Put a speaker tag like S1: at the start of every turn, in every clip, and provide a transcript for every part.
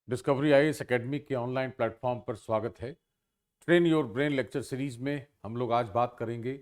S1: Discovery IAS academy के online platform पर स्वागत है। Train your brain lecture series में हम लोग आज बात करेंगे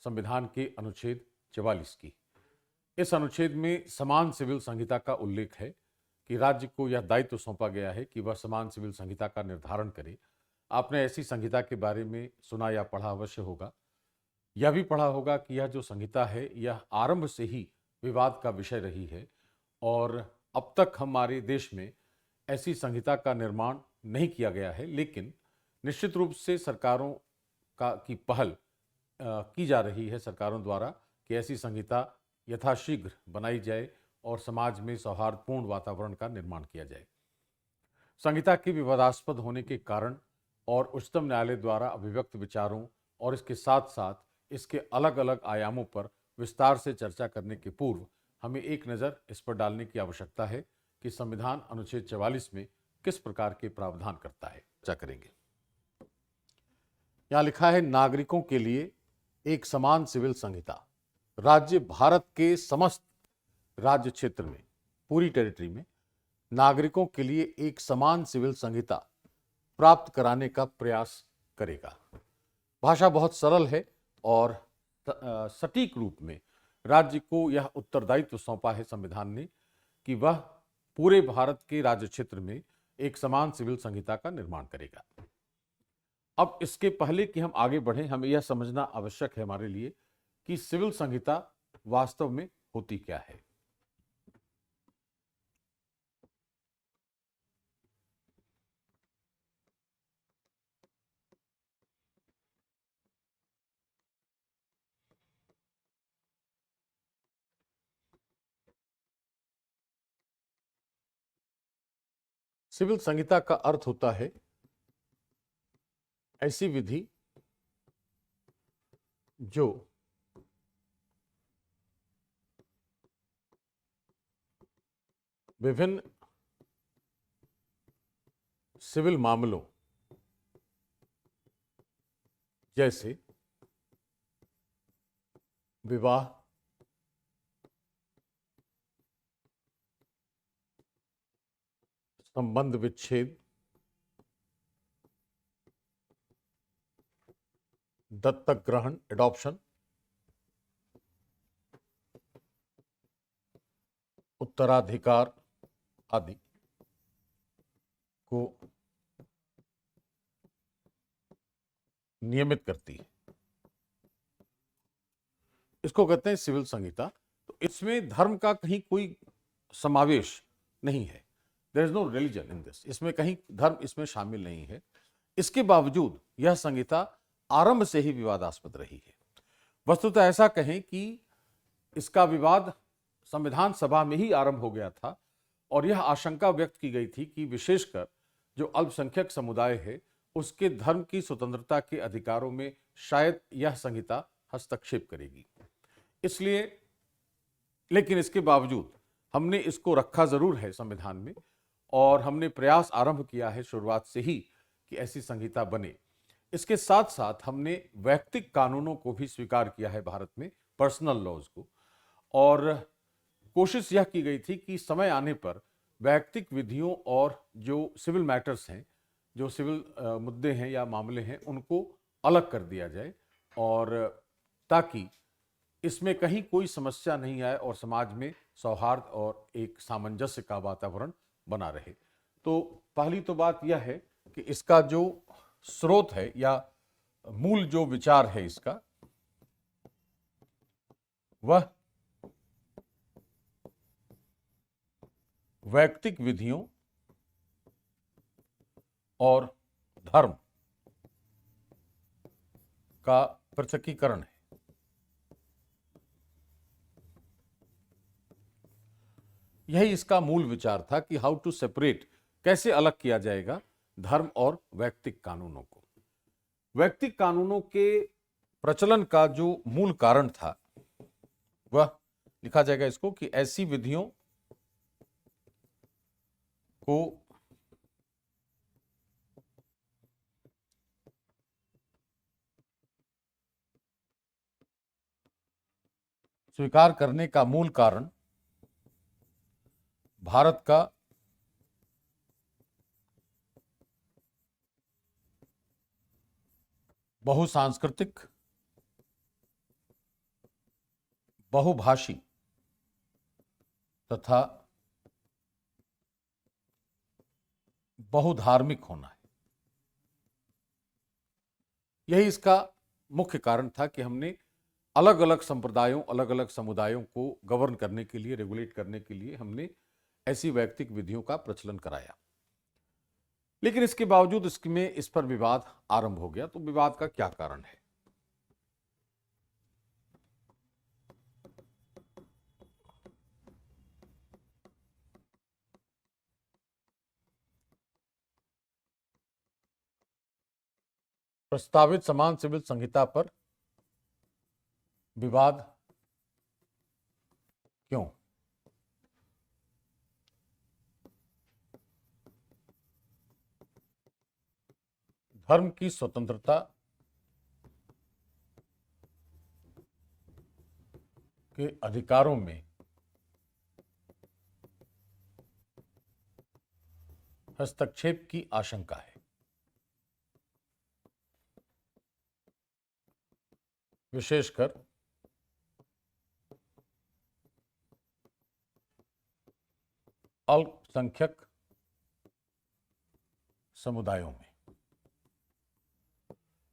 S1: संविधान के अनुच्छेद 44 की। इस अनुच्छेद में समान सिविल संहिता का उल्लेख है कि राज्य को यह दायित्व सौंपा गया है कि वह समान सिविल संहिता का निर्धारण करे। आपने ऐसी संहिता के बारे में सुना या पढ़ा अवश्य होगा। यह भी पढ़ा होगा कि यह जो संहिता है यह आरंभ से ही विवाद का विषय रही है और अब तक हमारे देश में ऐसी संहिता का निर्माण नहीं किया गया है, लेकिन निश्चित रूप से सरकारों की पहल की जा रही है सरकारों द्वारा कि ऐसी संहिता यथाशीघ्र बनाई जाए और समाज में सौहार्दपूर्ण वातावरण का निर्माण किया जाए। संहिता के विवादास्पद होने के कारण और उच्चतम न्यायालय द्वारा अभिव्यक्त विचारों और इसके साथ साथ इसके अलग अलग आयामों पर विस्तार से चर्चा करने के पूर्व हमें एक नज़र इस पर डालने की आवश्यकता है कि संविधान अनुच्छेद 44 में किस प्रकार के प्रावधान करता है। चर्चा करेंगे। यहां लिखा है, नागरिकों के लिए एक समान सिविल संहिता। राज्य भारत के समस्त राज्य क्षेत्र में, पूरी टेरिटरी में नागरिकों के लिए एक समान सिविल संहिता प्राप्त कराने का प्रयास करेगा। भाषा बहुत सरल है और सटीक रूप में राज्य को यह उत्तरदायित्व सौंपा है संविधान ने कि वह पूरे भारत के राज्य क्षेत्र में एक समान सिविल संहिता का निर्माण करेगा। अब इसके पहले कि हम आगे बढ़ें, हमें यह समझना आवश्यक है हमारे लिए कि सिविल संहिता वास्तव में होती क्या है। सिविल संहिता का अर्थ होता है ऐसी विधि जो विभिन्न सिविल मामलों जैसे विवाह, संबंध विच्छेद, दत्तक ग्रहण एडॉप्शन, उत्तराधिकार आदि को नियमित करती है। इसको कहते हैं सिविल संहिता। तो इसमें धर्म का कहीं कोई समावेश नहीं है। There is no religion in this. इसमें कहीं धर्म इसमें शामिल नहीं है। इसके बावजूद यह संहिता आरंभ से ही विवादास्पद रही है। वस्तुतः ऐसा कहें कि इसका विवाद संविधान सभा में ही आरंभ हो गया था और यह आशंका व्यक्त की गई थी कि विशेषकर जो अल्पसंख्यक समुदाय है उसके धर्म की स्वतंत्रता के अधिकारों में शायद यह संहिता हस्तक्षेप करेगी। इसलिए, लेकिन इसके बावजूद हमने इसको रखा जरूर है संविधान में और हमने प्रयास आरंभ किया है शुरुआत से ही कि ऐसी संहिता बने। इसके साथ साथ हमने वैयक्तिक कानूनों को भी स्वीकार किया है भारत में, पर्सनल लॉज को, और कोशिश यह की गई थी कि समय आने पर वैयक्तिक विधियों और जो सिविल मैटर्स हैं, जो सिविल मुद्दे हैं या मामले हैं, उनको अलग कर दिया जाए और ताकि इसमें कहीं कोई समस्या नहीं आए और समाज में सौहार्द और एक सामंजस्य का वातावरण बना रहे। तो पहली तो बात यह है कि इसका जो स्रोत है या मूल जो विचार है इसका, वह वैयक्तिक विधियों और धर्म का पृथकीकरण है। यही इसका मूल विचार था कि हाउ टू सेपरेट, कैसे अलग किया जाएगा धर्म और वैयक्तिक कानूनों को। वैयक्तिक कानूनों के प्रचलन का जो मूल कारण था वह लिखा जाएगा इसको कि ऐसी विधियों को स्वीकार करने का मूल कारण भारत का बहुसांस्कृतिक, बहुभाषी तथा बहुधार्मिक होना है। यही इसका मुख्य कारण था कि हमने अलग अलग संप्रदायों, अलग अलग समुदायों को गवर्न करने के लिए, रेगुलेट करने के लिए हमने ऐसी वैयक्तिक विधियों का प्रचलन कराया। लेकिन इसके बावजूद इसमें इस पर विवाद आरंभ हो गया। तो विवाद का क्या कारण है? प्रस्तावित समान सिविल संहिता पर विवाद क्यों? धर्म की स्वतंत्रता के अधिकारों में हस्तक्षेप की आशंका है। विशेषकर अल्पसंख्यक समुदायों में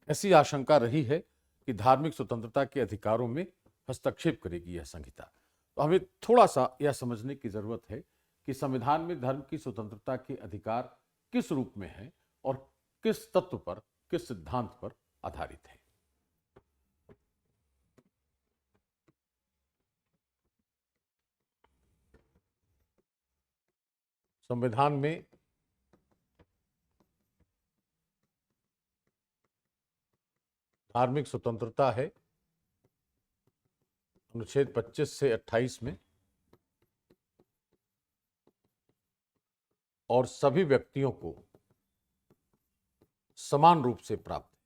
S1: ऐसी आशंका रही है कि धार्मिक स्वतंत्रता के अधिकारों में हस्तक्षेप करेगी यह संहिता। तो हमें थोड़ा सा यह समझने की जरूरत है कि संविधान में धर्म की स्वतंत्रता के अधिकार किस रूप में है और किस तत्व पर, किस सिद्धांत पर आधारित है। संविधान में धार्मिक स्वतंत्रता है अनुच्छेद 25 से 28 में, और सभी व्यक्तियों को समान रूप से प्राप्त है।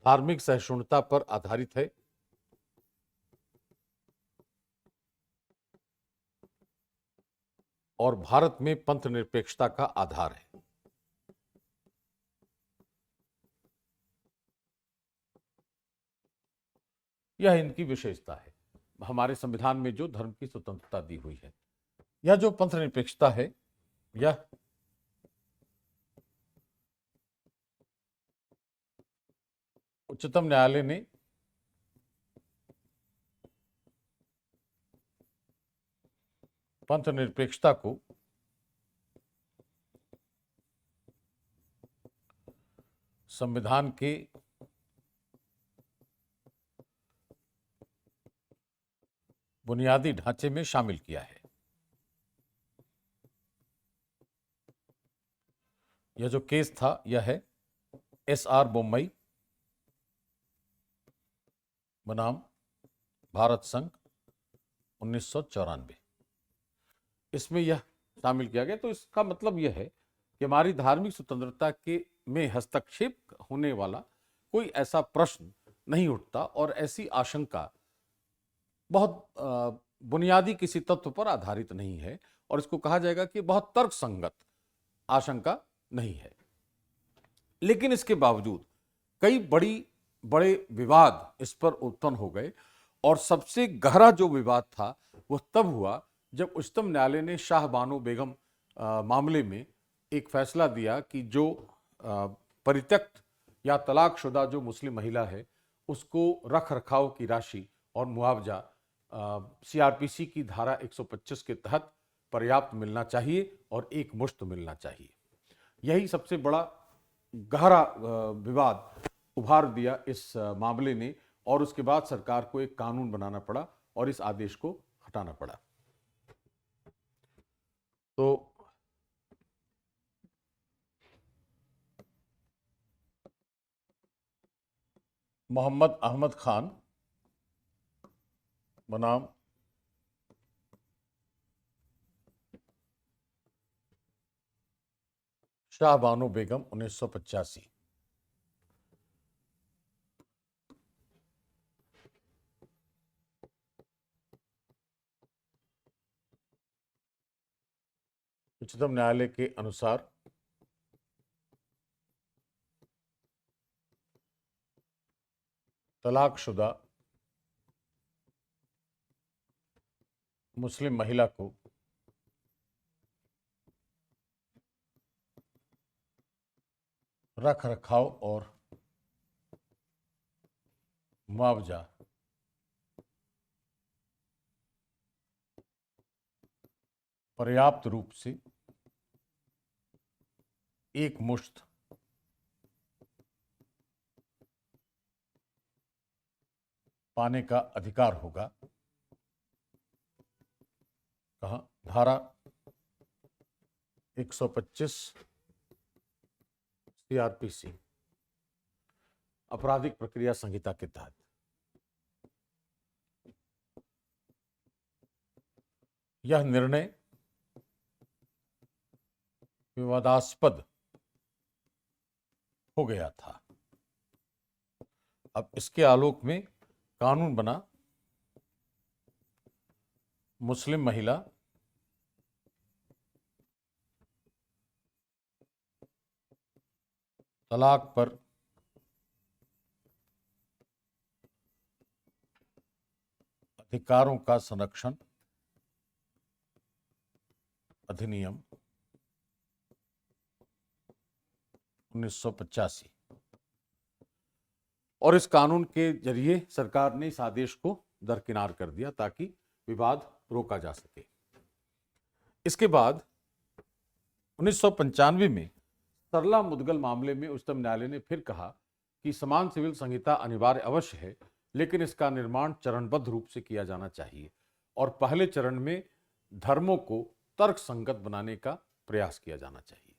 S1: धार्मिक सहिष्णुता पर आधारित है और भारत में पंथ निरपेक्षता का आधार है। यह इनकी विशेषता है, हमारे संविधान में जो धर्म की स्वतंत्रता दी हुई है। यह जो पंथ निरपेक्षता है, यह उच्चतम न्यायालय ने पंथ निरपेक्षता को संविधान के बुनियादी ढांचे में शामिल किया है। यह जो केस था, यह है SR बोम्मई बनाम भारत संघ 1994। इसमें यह शामिल किया गया। तो इसका मतलब यह है कि हमारी धार्मिक स्वतंत्रता के में हस्तक्षेप होने वाला कोई ऐसा प्रश्न नहीं उठता और ऐसी आशंका बहुत बुनियादी किसी तत्व पर आधारित नहीं है, और इसको कहा जाएगा कि बहुत तर्कसंगत आशंका नहीं है। लेकिन इसके बावजूद कई बड़े विवाद इस पर उत्पन्न हो गए, और सबसे गहरा जो विवाद था वह तब हुआ जब उच्चतम न्यायालय ने शाह बानो बेगम मामले में एक फैसला दिया कि जो परित्यक्त या तलाकशुदा जो मुस्लिम महिला है उसको रख रखाव की राशि और मुआवजा CRPC की धारा 125 के तहत पर्याप्त मिलना चाहिए और एक मुश्त मिलना चाहिए। यही सबसे बड़ा गहरा विवाद उभार दिया इस मामले ने, और उसके बाद सरकार को एक कानून बनाना पड़ा और इस आदेश को हटाना पड़ा। तो मोहम्मद अहमद खान बनाम शाह बानो बेगम 1985। उच्चतम न्यायालय के अनुसार तलाकशुदा मुस्लिम महिला को रख रखाव और मुआवजा पर्याप्त रूप से एक मुश्त पाने का अधिकार होगा। कहा? धारा 125 सीआरपीसी आपराधिक प्रक्रिया संहिता के तहत। यह निर्णय विवादास्पद हो गया था। अब इसके आलोक में कानून बना, मुस्लिम महिला तलाक पर अधिकारों का संरक्षण अधिनियम 1985 और इस कानून के जरिए सरकार ने इस आदेश को दरकिनार कर दिया ताकि विवाद रोका जा सके। इसके बाद 1995 में सरला मुदगल मामले में उच्चतम न्यायालय ने फिर कहा कि समान सिविल संहिता अनिवार्य अवश्य है, लेकिन इसका निर्माण चरणबद्ध रूप से किया जाना चाहिए और पहले चरण में धर्मों को तर्कसंगत बनाने का प्रयास किया जाना चाहिए।